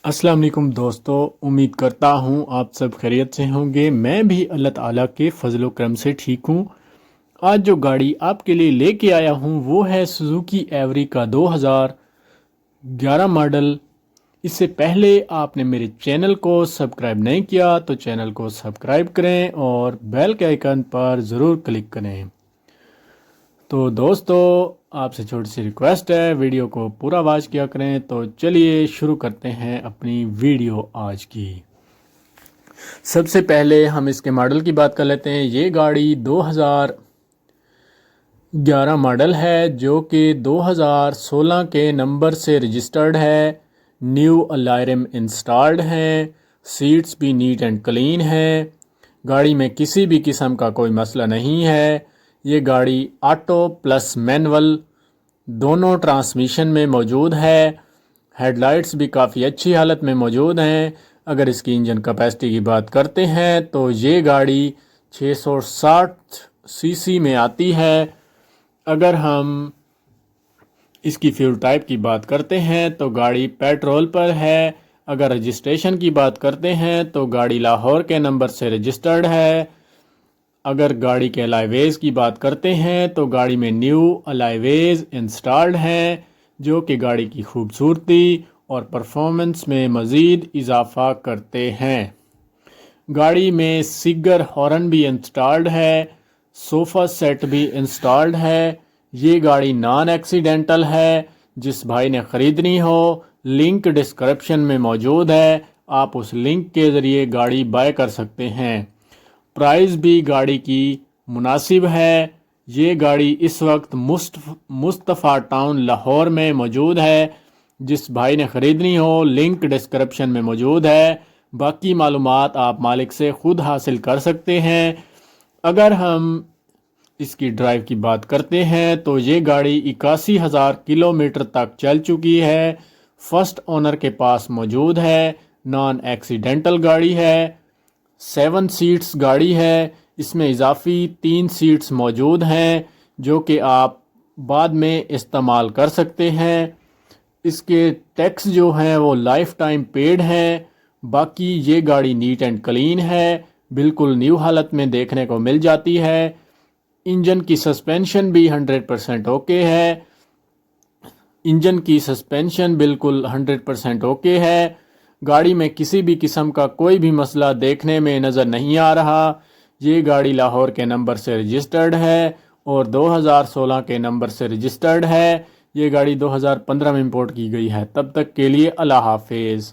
अस्सलाम वालेकुम दोस्तों, उम्मीद करता हूँ आप सब खैरियत से होंगे। मैं भी अल्लाह ताला के फजल करम से ठीक हूँ। आज जो गाड़ी आपके लिए लेके आया हूँ वो है सुजुकी एवरी का 2011 मॉडल। इससे पहले आपने मेरे चैनल को सब्सक्राइब नहीं किया तो चैनल को सब्सक्राइब करें और बेल के आइकन पर ज़रूर क्लिक करें। तो दोस्तों, आपसे छोटी सी रिक्वेस्ट है, वीडियो को पूरा वॉच किया करें। तो चलिए शुरू करते हैं अपनी वीडियो आज की। सबसे पहले हम इसके मॉडल की बात कर लेते हैं। ये गाड़ी 2011 मॉडल है जो कि 2016 के नंबर से रजिस्टर्ड है। न्यू अलायरम इंस्टॉल्ड हैं, सीट्स भी नीट एंड क्लीन है। गाड़ी में किसी भी किस्म का कोई मसला नहीं है। ये गाड़ी ऑटो प्लस मैनुअल दोनों ट्रांसमिशन में मौजूद है। हेडलाइट्स भी काफ़ी अच्छी हालत में मौजूद हैं। अगर इसकी इंजन कैपेसिटी की बात करते हैं तो ये गाड़ी 660 सीसी में आती है। अगर हम इसकी फ्यूल टाइप की बात करते हैं तो गाड़ी पेट्रोल पर है। अगर रजिस्ट्रेशन की बात करते हैं तो गाड़ी लाहौर के नंबर से रजिस्टर्ड है। अगर गाड़ी के अलाइवेज़ की बात करते हैं तो गाड़ी में न्यू अलाइवेज़ इंस्टॉल्ड हैं जो कि गाड़ी की खूबसूरती और परफॉर्मेंस में मज़ीद इजाफ़ा करते हैं। गाड़ी में सिगर हॉर्न भी इंस्टॉल्ड है, सोफ़ा सेट भी इंस्टॉल्ड है। ये गाड़ी नॉन एक्सीडेंटल है। जिस भाई ने ख़रीदनी हो लिंक डिस्क्रिप्शन में मौजूद है, आप उस लिंक के ज़रिए गाड़ी बाय कर सकते हैं। प्राइस भी गाड़ी की मुनासिब है। ये गाड़ी इस वक्त मुस्तफ़ा टाउन लाहौर में मौजूद है। जिस भाई ने ख़रीदनी हो लिंक डिस्क्रिप्शन में मौजूद है। बाकी मालूमात आप मालिक से ख़ुद हासिल कर सकते हैं। अगर हम इसकी ड्राइव की बात करते हैं तो ये गाड़ी 81,000 किलोमीटर तक चल चुकी है। फर्स्ट ओनर के पास मौजूद है। नॉन एक्सीडेंटल गाड़ी है। 7 सीट्स गाड़ी है। इसमें इजाफी 3 सीट्स मौजूद हैं जो कि आप बाद में इस्तेमाल कर सकते हैं। इसके टैक्स जो हैं वो लाइफ टाइम पेड हैं। बाकी ये गाड़ी नीट एंड क्लीन है, बिल्कुल न्यू हालत में देखने को मिल जाती है। इंजन की सस्पेंशन भी 100% ओके है। इंजन की सस्पेंशन बिल्कुल 100% ओके है। गाड़ी में किसी भी किस्म का कोई भी मसला देखने में नज़र नहीं आ रहा। ये गाड़ी लाहौर के नंबर से रजिस्टर्ड है और 2016 के नंबर से रजिस्टर्ड है। ये गाड़ी 2015 में इंपोर्ट की गई है। तब तक के लिए अल्लाह हाफिज़।